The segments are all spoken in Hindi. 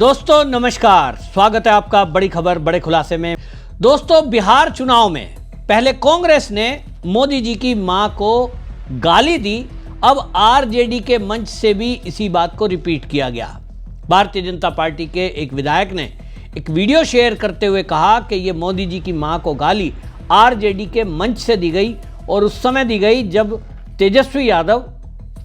दोस्तों नमस्कार, स्वागत है आपका बड़ी खबर बड़े खुलासे में। दोस्तों, बिहार चुनाव में पहले कांग्रेस ने मोदी जी की मां को गाली दी, अब आरजेडी के मंच से भी इसी बात को रिपीट किया गया। भारतीय जनता पार्टी के एक विधायक ने एक वीडियो शेयर करते हुए कहा कि ये मोदी जी की मां को गाली आरजेडी के मंच से दी गई और उस समय दी गई जब तेजस्वी यादव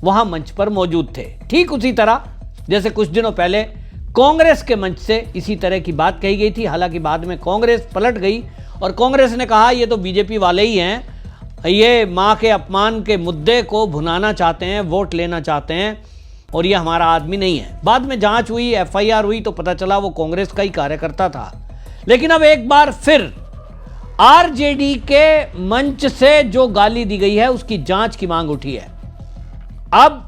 वहां मंच पर मौजूद थे। ठीक उसी तरह जैसे कुछ दिनों पहले कांग्रेस के मंच से इसी तरह की बात कही गई थी। हालांकि बाद में कांग्रेस पलट गई और कांग्रेस ने कहा ये तो बीजेपी वाले ही हैं, ये मां के अपमान के मुद्दे को भुनाना चाहते हैं, वोट लेना चाहते हैं और ये हमारा आदमी नहीं है। बाद में जांच हुई, एफआईआर हुई तो पता चला वो कांग्रेस का ही कार्यकर्ता था। लेकिन अब एक बार फिर आरजेडी के मंच से जो गाली दी गई है उसकी जांच की मांग उठी है। अब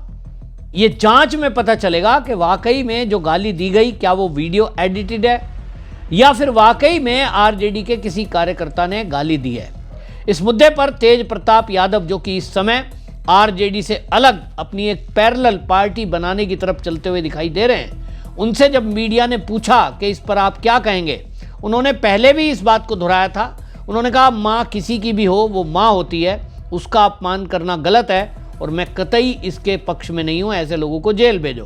ये जांच में पता चलेगा कि वाकई में जो गाली दी गई क्या वो वीडियो एडिटेड है या फिर वाकई में आरजेडी के किसी कार्यकर्ता ने गाली दी है। इस मुद्दे पर तेज प्रताप यादव, जो कि इस समय आरजेडी से अलग अपनी एक पैरेलल पार्टी बनाने की तरफ चलते हुए दिखाई दे रहे हैं, उनसे जब मीडिया ने पूछा कि इस पर आप क्या कहेंगे, उन्होंने पहले भी इस बात को दोहराया था। उन्होंने कहा मां किसी की भी हो, वो मां होती है, उसका अपमान करना गलत है और मैं कतई इसके पक्ष में नहीं हूं, ऐसे लोगों को जेल भेजो।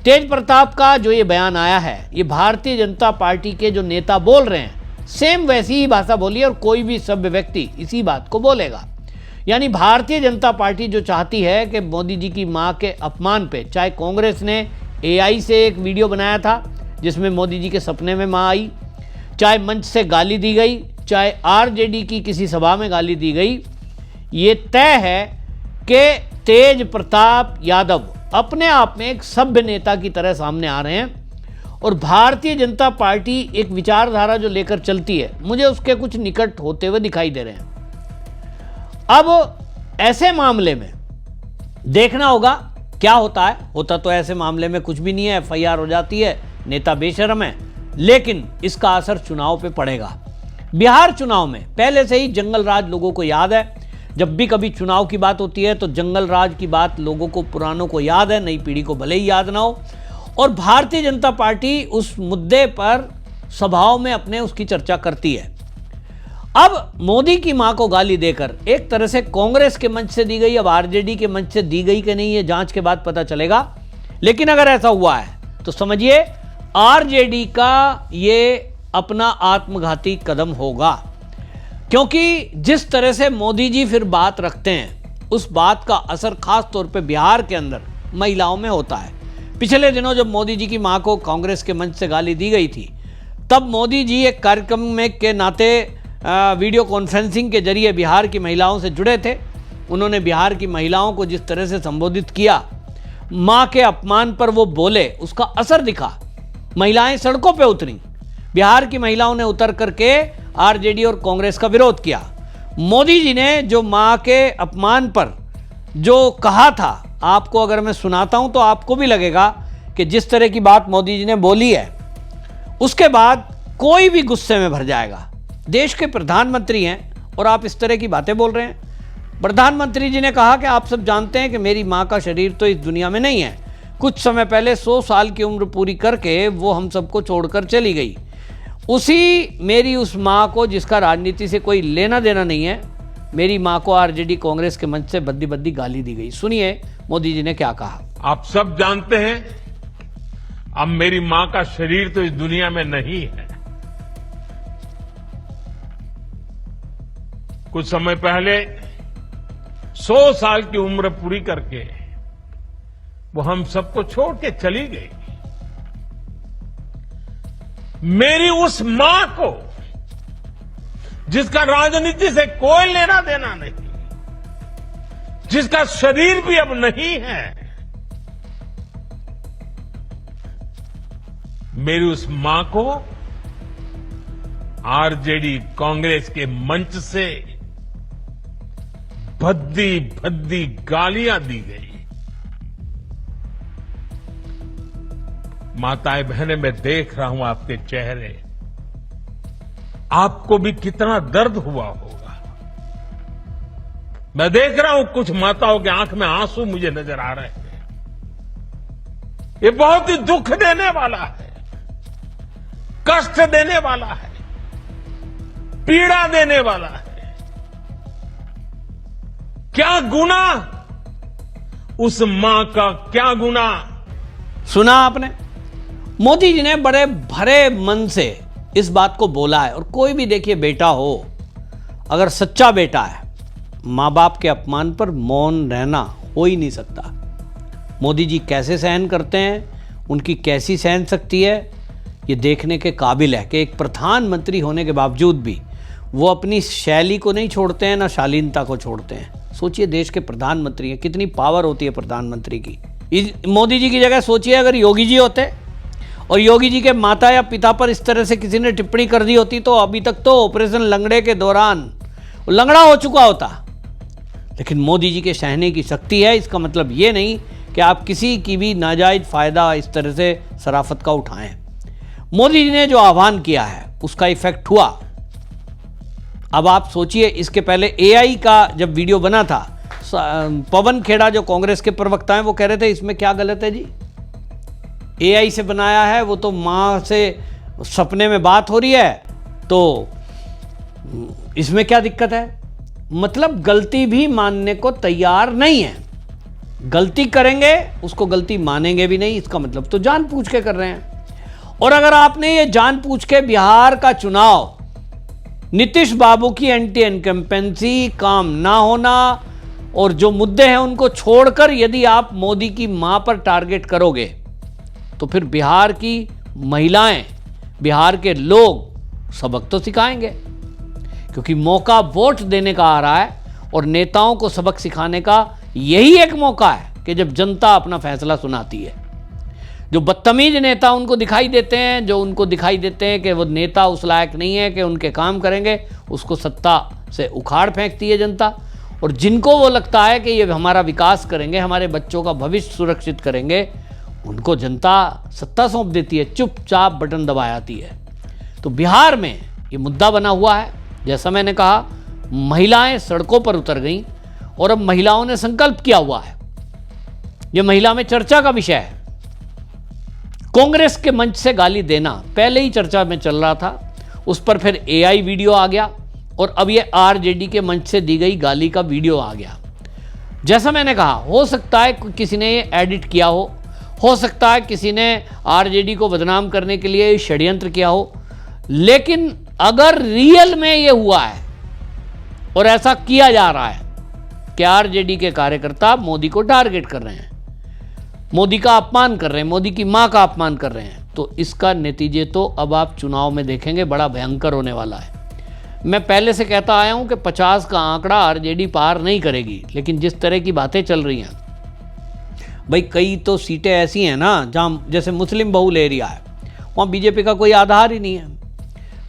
तेज प्रताप का जो ये बयान आया है, ये भारतीय जनता पार्टी के जो नेता बोल रहे हैं, सेम वैसी ही भाषा बोली है और कोई भी सभ्य व्यक्ति इसी बात को बोलेगा। यानी भारतीय जनता पार्टी जो चाहती है कि मोदी जी की मां के अपमान पे, चाहे कांग्रेस ने एआई से एक वीडियो बनाया था जिसमें मोदी जी के सपने में मां आई, चाहे मंच से गाली दी गई, चाहे आरजेडी की किसी सभा में गाली दी गई, ये तय है कि तेज प्रताप यादव अपने आप में एक सभ्य नेता की तरह सामने आ रहे हैं और भारतीय जनता पार्टी एक विचारधारा जो लेकर चलती है, मुझे उसके कुछ निकट होते हुए दिखाई दे रहे हैं। अब ऐसे मामले में देखना होगा क्या होता है। होता तो ऐसे मामले में कुछ भी नहीं है, एफआईआर हो जाती है, नेता बेशर्म है, लेकिन इसका असर चुनाव पे पड़ेगा। बिहार चुनाव में पहले से ही जंगल राज लोगों को याद है। जब भी कभी चुनाव की बात होती है तो जंगल राज की बात लोगों को, पुरानों को याद है, नई पीढ़ी को भले ही याद ना हो। और भारतीय जनता पार्टी उस मुद्दे पर सभाओं में अपने उसकी चर्चा करती है। अब मोदी की मां को गाली देकर एक तरह से कांग्रेस के मंच से दी गई, अब आरजेडी के मंच से दी गई कि नहीं, ये जांच के बाद पता चलेगा। लेकिन अगर ऐसा हुआ है तो समझिए आरजेडी का ये अपना आत्मघाती कदम होगा, क्योंकि जिस तरह से मोदी जी फिर बात रखते हैं उस बात का असर खास तौर पे बिहार के अंदर महिलाओं में होता है। पिछले दिनों जब मोदी जी की मां को कांग्रेस के मंच से गाली दी गई थी, तब मोदी जी एक कार्यक्रम में के नाते वीडियो कॉन्फ्रेंसिंग के जरिए बिहार की महिलाओं से जुड़े थे। उन्होंने बिहार की महिलाओं को जिस तरह से संबोधित किया, मां के अपमान पर वो बोले, उसका असर दिखा। महिलाएं सड़कों पर उतरी, बिहार की महिलाओं ने उतर करके आरजेडी और कांग्रेस का विरोध किया। मोदी जी ने जो मां के अपमान पर जो कहा था, आपको अगर मैं सुनाता हूं तो आपको भी लगेगा कि जिस तरह की बात मोदी जी ने बोली है, उसके बाद कोई भी गुस्से में भर जाएगा। देश के प्रधानमंत्री हैं और आप इस तरह की बातें बोल रहे हैं। प्रधानमंत्री जी ने कहा कि आप सब जानते हैं कि मेरी मां का शरीर तो इस दुनिया में नहीं है। कुछ समय पहले 100 साल की उम्र पूरी करके वो हम सबको छोड़कर चली गई। उसी मेरी उस मां को, जिसका राजनीति से कोई लेना देना नहीं है, मेरी मां को आरजेडी कांग्रेस के मंच से बद्दी बद्दी गाली दी गई। सुनिए मोदी जी ने क्या कहा। आप सब जानते हैं अब मेरी मां का शरीर तो इस दुनिया में नहीं है। कुछ समय पहले 100 साल की उम्र पूरी करके वो हम सबको छोड़ के चली गई। मेरी उस मां को, जिसका राजनीति से कोई लेना देना नहीं, जिसका शरीर भी अब नहीं है, मेरी उस मां को आरजेडी कांग्रेस के मंच से भद्दी भद्दी गालियां दी गई। माताएं बहनें, मैं देख रहा हूं आपके चेहरे, आपको भी कितना दर्द हुआ होगा। मैं देख रहा हूं कुछ माताओं की आंख में आंसू मुझे नजर आ रहे हैं। ये बहुत ही दुख देने वाला है। कष्ट देने वाला है, पीड़ा देने वाला है। क्या गुना, उस मां का क्या गुना। सुना आपने, मोदी जी ने बड़े भरे मन से इस बात को बोला है। और कोई भी देखिए बेटा हो, अगर सच्चा बेटा है, मां बाप के अपमान पर मौन रहना हो ही नहीं सकता। मोदी जी कैसे सहन करते हैं, उनकी कैसी सहन शक्ति है, ये देखने के काबिल है कि एक प्रधानमंत्री होने के बावजूद भी वो अपनी शैली को नहीं छोड़ते हैं, ना शालीनता को छोड़ते हैं। सोचिए, देश के प्रधानमंत्री हैं, कितनी पावर होती है प्रधानमंत्री की। मोदी जी की जगह सोचिए अगर योगी जी होते और योगी जी के माता या पिता पर इस तरह से किसी ने टिप्पणी कर दी होती तो अभी तक तो ऑपरेशन लंगड़े के दौरान लंगड़ा हो चुका होता। लेकिन मोदी जी के सहने की शक्ति है। इसका मतलब ये नहीं कि आप किसी की भी नाजायज फायदा इस तरह से शराफत का उठाएं। मोदी जी ने जो आह्वान किया है उसका इफेक्ट हुआ। अब आप सोचिए, इसके पहले एआई का जब वीडियो बना था, पवन खेड़ा जो कांग्रेस के प्रवक्ता हैं वो कह रहे थे इसमें क्या गलत है जी, एआई से बनाया है, वो तो मां से सपने में बात हो रही है, तो इसमें क्या दिक्कत है। मतलब गलती भी मानने को तैयार नहीं है। गलती करेंगे उसको गलती मानेंगे भी नहीं। इसका मतलब तो जानबूझ के कर रहे हैं। और अगर आपने ये जानबूझ के बिहार का चुनाव नीतीश बाबू की एंटी इनकम्पेंसी, काम ना होना और जो मुद्दे हैं उनको छोड़कर यदि आप मोदी की मां पर टारगेट करोगे तो फिर बिहार की महिलाएं, बिहार के लोग सबक तो सिखाएंगे। क्योंकि मौका वोट देने का आ रहा है और नेताओं को सबक सिखाने का यही एक मौका है कि जब जनता अपना फैसला सुनाती है। जो बदतमीज नेता उनको दिखाई देते हैं, जो उनको दिखाई देते हैं कि वो नेता उस लायक नहीं है कि उनके काम करेंगे, उसको सत्ता से उखाड़ फेंकती है जनता। और जिनको वो लगता है कि ये हमारा विकास करेंगे, हमारे बच्चों का भविष्य सुरक्षित करेंगे, उनको जनता सत्ता सौंप देती है, चुपचाप बटन दबा आती है। तो बिहार में ये मुद्दा बना हुआ है। जैसा मैंने कहा, महिलाएं सड़कों पर उतर गईं और अब महिलाओं ने संकल्प किया हुआ है। ये महिला में चर्चा का विषय है। कांग्रेस के मंच से गाली देना पहले ही चर्चा में चल रहा था, उस पर फिर एआई वीडियो आ गया और अब ये आरजेडी के मंच से दी गई गाली का वीडियो आ गया। जैसा मैंने कहा, हो सकता है किसी ने ये एडिट किया हो सकता है किसी ने आरजेडी को बदनाम करने के लिए षड्यंत्र किया हो, लेकिन अगर रियल में ये हुआ है और ऐसा किया जा रहा है कि आरजेडी के कार्यकर्ता मोदी को टारगेट कर रहे हैं, मोदी का अपमान कर रहे हैं, मोदी की मां का अपमान कर रहे हैं, तो इसका नतीजे तो अब आप चुनाव में देखेंगे, बड़ा भयंकर होने वाला है। मैं पहले से कहता आया हूं कि 50 का आंकड़ा आरजेडी पार नहीं करेगी, लेकिन जिस तरह की बातें चल रही हैं भाई, कई तो सीटें ऐसी हैं ना जहाँ जैसे मुस्लिम बहुल एरिया है, वहाँ बीजेपी का कोई आधार ही नहीं है।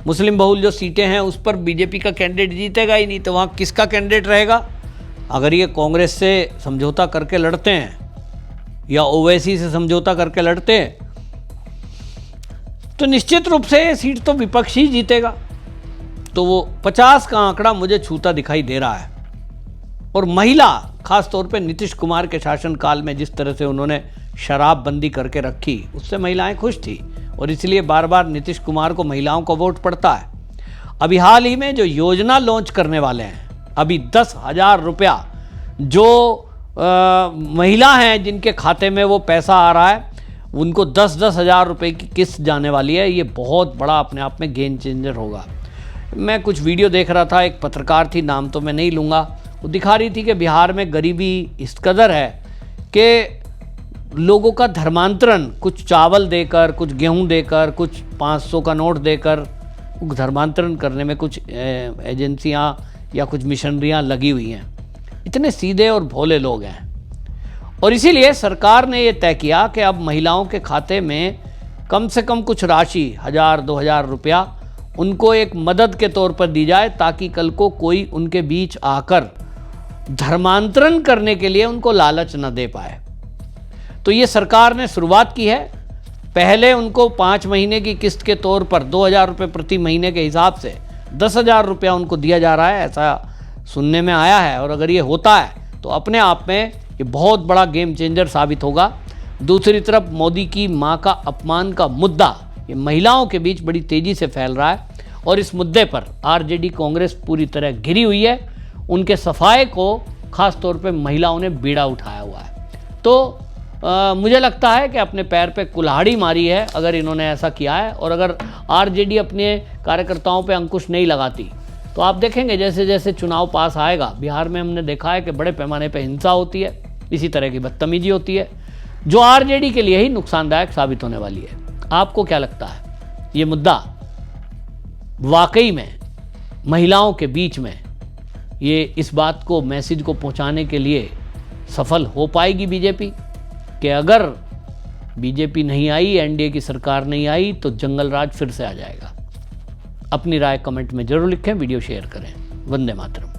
मुस्लिम बहुल जो सीटें हैं उस पर बीजेपी का कैंडिडेट जीतेगा ही नहीं, तो वहाँ किसका कैंडिडेट रहेगा। अगर ये कांग्रेस से समझौता करके लड़ते हैं या ओवैसी से समझौता करके लड़ते हैं तो निश्चित रूप से ये सीट तो विपक्ष ही जीतेगा। तो वो 50 का आंकड़ा मुझे छूता दिखाई दे रहा है। और महिला, खास तौर पे नीतीश कुमार के शासनकाल में जिस तरह से उन्होंने शराबबंदी करके रखी, उससे महिलाएं खुश थी और इसलिए बार बार नीतीश कुमार को महिलाओं का वोट पड़ता है। अभी हाल ही में जो योजना लॉन्च करने वाले हैं, अभी 10,000 रुपया जो महिला हैं जिनके खाते में वो पैसा आ रहा है, उनको 10-10 हज़ार रुपये की किस्त जाने वाली है। ये बहुत बड़ा अपने आप में गेम चेंजर होगा। मैं कुछ वीडियो देख रहा था, एक पत्रकार थी, नाम तो मैं नहीं लूँगा, वो दिखा रही थी कि बिहार में गरीबी इस कदर है कि लोगों का धर्मांतरण कुछ चावल देकर, कुछ गेहूं देकर, कुछ 500 का नोट देकर धर्मांतरण करने में कुछ एजेंसियां या कुछ मिशनरियां लगी हुई हैं। इतने सीधे और भोले लोग हैं और इसीलिए सरकार ने ये तय किया कि अब महिलाओं के खाते में कम से कम कुछ राशि 1,000-2,000 रुपया उनको एक मदद के तौर पर दी जाए, ताकि कल को कोई उनके बीच आकर धर्मांतरण करने के लिए उनको लालच न दे पाए। तो ये सरकार ने शुरुआत की है। पहले उनको 5 महीने की किस्त के तौर पर 2,000 रुपये प्रति महीने के हिसाब से 10,000 रुपया उनको दिया जा रहा है, ऐसा सुनने में आया है। और अगर ये होता है तो अपने आप में ये बहुत बड़ा गेम चेंजर साबित होगा। दूसरी तरफ मोदी की मां का अपमान का मुद्दा ये महिलाओं के बीच बड़ी तेजी से फैल रहा है और इस मुद्दे पर आरजेडी कांग्रेस पूरी तरह घिरी हुई है। उनके सफाए को खास तौर पे महिलाओं ने बीड़ा उठाया हुआ है। तो मुझे लगता है कि अपने पैर पे कुल्हाड़ी मारी है अगर इन्होंने ऐसा किया है। और अगर आरजेडी अपने कार्यकर्ताओं पे अंकुश नहीं लगाती तो आप देखेंगे जैसे जैसे चुनाव पास आएगा, बिहार में हमने देखा है कि बड़े पैमाने पे हिंसा होती है, इसी तरह की बदतमीजी होती है, जो आरजेडी के लिए ही नुकसानदायक साबित होने वाली है। आपको क्या लगता है, ये मुद्दा वाकई में महिलाओं के बीच में ये इस बात को, मैसेज को पहुंचाने के लिए सफल हो पाएगी बीजेपी कि अगर बीजेपी नहीं आई, एनडीए की सरकार नहीं आई तो जंगल राज फिर से आ जाएगा? अपनी राय कमेंट में जरूर लिखें, वीडियो शेयर करें। वंदे मातरम।